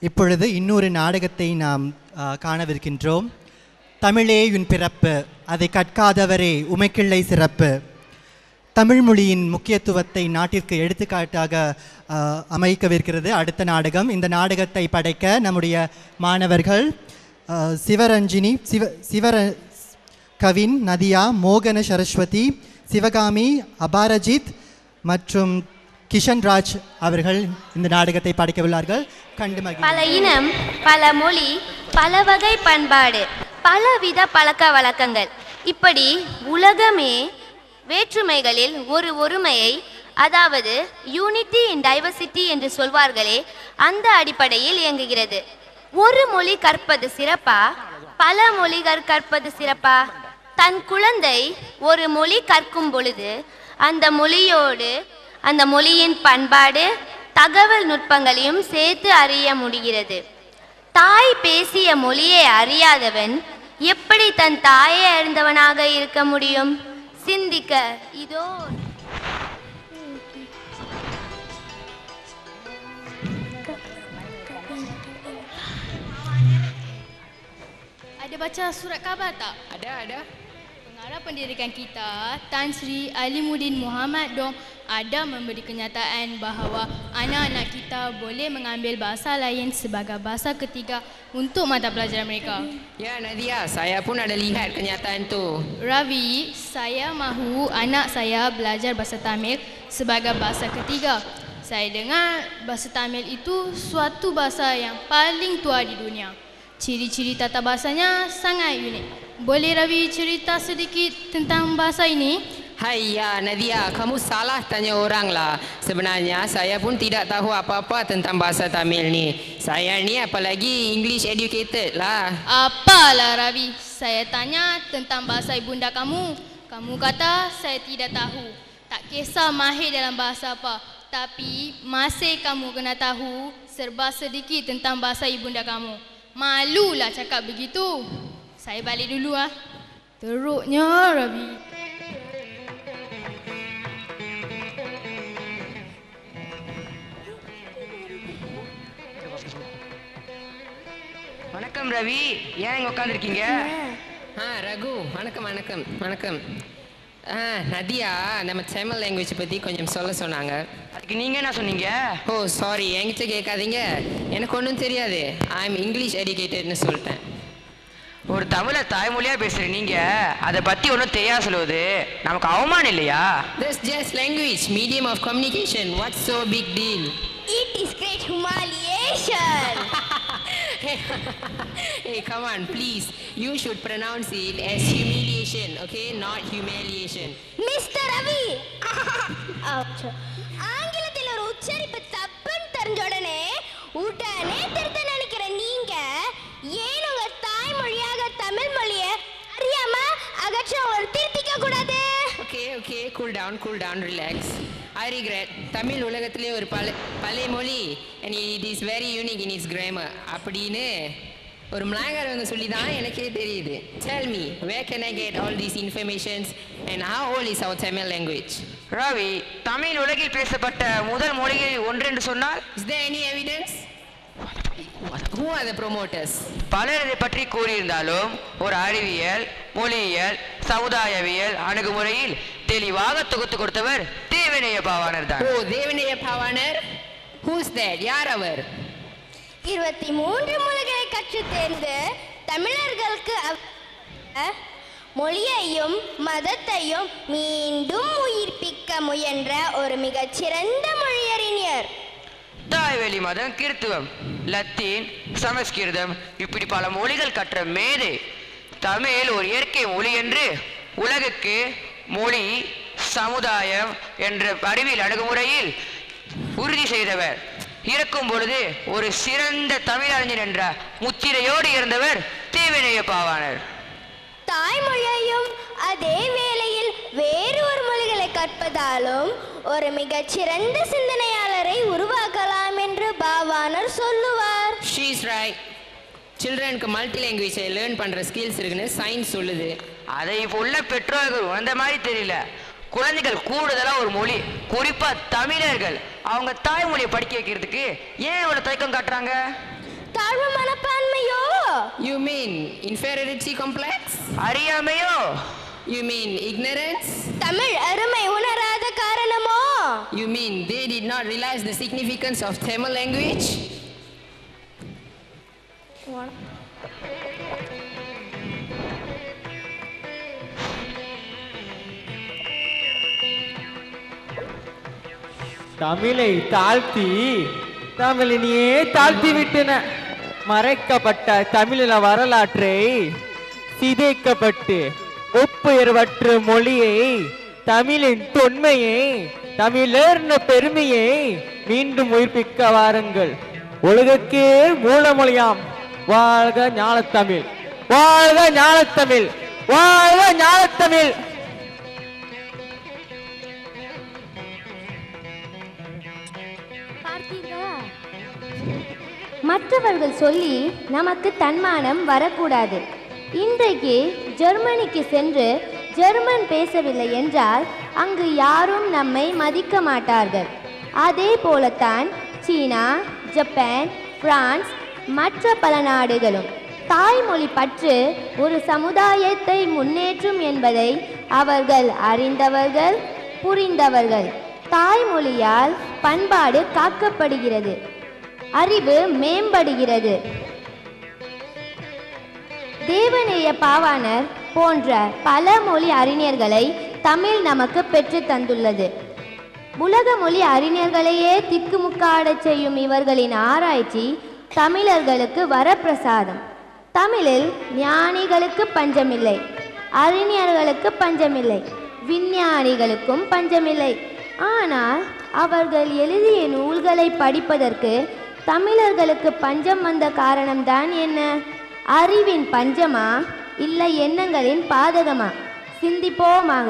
இப்பொழுது இன்னொரு நாடகத்தை நாம் காணவிருக்கின்றோம். தமிழே உன் பிறப்பு, அதை கற்காதவரே உமைக்கிள்ளை சிறப்பு. தமிழ் மொழியின் முக்கியத்துவத்தை நாட்டிற்கு எடுத்துக்காட்டாக அமைக்கவிருக்கிறது அடுத்த நாடகம். இந்த நாடகத்தை படைக்க நம்முடைய மாணவர்கள் சிவரஞ்சினி, கவின், நதியா, மோகன சரஸ்வதி, சிவகாமி, அபாரஜித் மற்றும் கிஷன்ராஜ் அவர்கள் இந்த நாடகத்தை படைக்கவுள்ளார்கள். கண்டு மகிழ்ச்சி. பல இனம், பல மொழி, பல வகை பண்பாடு, பலவித பழக்க வழக்கங்கள், இப்படி உலகமே வேற்றுமைகளில் ஒரு ஒருமையை, அதாவது யூனிட்டி இன் டைவர்சிட்டி என்று சொல்வார்களே, அந்த அடிப்படையில் இயங்குகிறது. ஒரு மொழி கற்பது சிறப்பா, பல மொழிகள் கற்பது சிறப்பா? தன் குழந்தை ஒரு மொழி கற்கும் பொழுது அந்த மொழியோடு அந்த மொழியின் பண்பாடு, தகவல் நுட்பங்களையும் சேர்த்து அறிய முடிகிறது. தாய் பேசிய மொழியை அறியாதவன் எப்படி தன் தாயை அறிந்தவனாக இருக்க முடியும்? சிந்திக்க இதோ. Ada baca surat khabar tak? Ada. Pengarah pendidikan kita, Tan Sri Alimuddin Muhammad Dong, ada memberi kenyataan bahawa anak-anak kita boleh mengambil bahasa lain sebagai bahasa ketiga untuk mata pelajaran mereka. Ya Nadia, saya pun ada lihat kenyataan tu. Ravi, saya mahu anak saya belajar bahasa Tamil sebagai bahasa ketiga. Saya dengar bahasa Tamil itu suatu bahasa yang paling tua di dunia. Ciri-ciri tata bahasanya sangat unik. Boleh Ravi cerita sedikit tentang bahasa ini? Haiya Nadia, kamu salah tanya orang lah. Sebenarnya saya pun tidak tahu apa-apa tentang bahasa Tamil ni. Saya ni apalagi English educated lah. Apalah Ravi, saya tanya tentang bahasa ibunda kamu. Kamu kata saya tidak tahu. Tak kisah mahir dalam bahasa apa, tapi masih kamu kena tahu serba sedikit tentang bahasa ibunda kamu. Malulah cakap begitu. Saya balik dulu ah. Teruknya Ravi. வணக்கம் ரவி, ஏன் இங்க உட்காந்துருக்கீங்க? ரகு, வணக்கம். நதியா, நம்ம Tamil language பற்றி கொஞ்சம் சொல்ல சொன்னாங்க. அதுக்கு நீங்கள் என்ன சொன்னீங்க? ஓ சாரி, என்கிட்ட கேட்காதீங்க, எனக்கு ஒன்றும் தெரியாது. ஐ எம் இங்கிலீஷ் எடியூகேட்டட்னு சொல்லிட்டேன். ஒரு தமிழை தாய்மொழியாக பேசுகிற நீங்கள் அதை பற்றி ஒன்றும் தெரியாது சொல்லுவது நமக்கு அவமானம் இல்லையா? That's just language, medium of communication. What's so big deal? It is great humiliation. Hey, come on, please. You should pronounce it as humiliation, okay? Not humiliation. Mr. Ravi. ஆங்கிலத்தில் ஒரு உச்சரிப்பு தப்புன்னு தெரிஞ்ச உடனே திருத்த நினைக்கிற நீங்க ஏன் உங்க தாய்மொழியாக தமிழ் மொழியை அறியாம அகற்ற ஒரு திருத்திக்க கூடாது? Okay, cool down, relax. I regret. Tamil உலகத்திலே ஒரு பழைய மொழி and it is very unique in its grammar. அப்படின்னு ஒரு மலாய்க்காரர் வந்து சொல்லி தான் எனக்கே தெரியுது. Tell me, where can I get all these informations and how old is our Tamil language? Ravi, Tamil உலகில் பேசப்பட்ட முதல் மொழிகள் ஒன்று என்று சொன்னால்? Is there any evidence? Who are the promoters? பலர் இதை பற்றி கூறியிருந்தாலும் ஒரு அறிவியல், மொழியியல், சமுதாயவியல் அணுகுமுறையில் தெளிவாக தொகுத்து கொடுத்தவர் தேவநேய பாவாணர் தான். ஓ, தேவநேய பாவாணர். Who's that? யார் அவர்? 23 மொழிகளை கற்று தேர்ந்து தமிழர்களுக்கு மொழியையும் மதத்தையும் மீண்டும் உயிர்ப்பிக்க முயன்ற ஒரு மிகச்சிறந்த மொழியறிஞர். தாய்வெளி மதம், கிறித்துவம், லத்தீன், சமஸ்கிருதம் இப்படி பல மொழிகள் கற்ற மேதை. தமிழ் ஒரு இயற்கை மொழி என்று உலகுக்கு மொழி, சமுதாயம் என்ற அறிவியல் அணுகுமுறையில் உறுதி செய்தவர். இறக்கும் பொழுது ஒரு சிறந்த தமிழறிஞர் என்ற முத்திரையோடு இருந்தவர் தேவநேய பாவாணர். தாய்மொழியையும் அதே வேளையில் வேறு ஒரு மொழிகளை கற்பதாலும் ஒரு மிகச்சிறந்த சிந்தனையாளரை உருவாக்கலாம் என்று பாவாணர் சொல்லுவார். She is right. சில்ட்ரனுக்கு மல்டி லாங்குவேஜை லேர்ன் பண்ணுற ஸ்கில்ஸ் இருக்குன்னு சயின்ஸ் சொல்லுது. அதை இப்போ உள்ள பெற்றோர்கள் அந்த மாதிரி தெரியல. குழந்தைகள் கூடுதலாக ஒரு மொழி, குறிப்பாக தமிழர்கள் அவங்க தாய்மொழியை படிக்க வைக்கிறதுக்கு ஏன் இவ்வளோ தயக்கம் காட்டுறாங்க? தாழ்வு மனப்பான்மையோ? You mean inferiority complex? அறியாமையோ? You mean ignorance? Tamil அருமை உணராத காரணமோ? You mean they did not realize the significance of Tamil language? தமிழை தாழ்த்தி தமிழினையே தாழ்த்தி விட்டன. மறைக்கப்பட்ட தமிழின வரலாற்றை சிதைக்கப்பட்டு ஒப்புயர்வற்ற மொழியை, தமிழின் தொன்மையை, தமிழர் பெருமையை மீண்டும் உயிர்ப்பிக்க வாருங்கள். உலகுக்கே மூலமொழியாம் வாழ்க ஞானத்தமிழ், வாழ்க ஞானத்தமிழ், வாழ்க ஞானத்தமிழ். மற்றவர்கள் சொல்லி நமக்கு தன்மானம் வரக்கூடாது. இன்றைக்கு ஜெர்மனிக்கு சென்று ஜெர்மன் பேசவில்லை என்றால் அங்கு யாரும் நம்மை மதிக்க மாட்டார்கள். அதே போலத்தான் சீனா, ஜப்பான், பிரான்ஸ், மற்ற பல நாடுகளும். தாய்மொழி பற்று ஒரு சமுதாயத்தை முன்னேற்றும் என்பதை அவர்கள் அறிந்தவர்கள், புரிந்தவர்கள். தாய்மொழியால் பண்பாடு காக்கப்படுகிறது, அறிவு மேம்படுகிறது. தேவநேய பாவாணர் போன்ற பல மொழி அறிஞர்களை தமிழ் நமக்கு பெற்று தந்துள்ளது. உலக மொழி அறிஞர்களையே திக்குமுக்காடச் செய்யும் இவர்களின் ஆராய்ச்சி தமிழர்களுக்கு வரப்பிரசாதம். தமிழில் ஞானிகளுக்கு பஞ்சமில்லை, அறிஞர்களுக்கு பஞ்சமில்லை, விஞ்ஞானிகளுக்கும் பஞ்சமில்லை. ஆனால் அவர்கள் எழுதிய நூல்களை படிப்பதற்கு தமிழர்களுக்கு பஞ்சம் வந்த காரணம்தான் என்ன? அறிவின் பஞ்சமா இல்லை எண்ணங்களின் பாதகமா? சிந்திப்போமாக.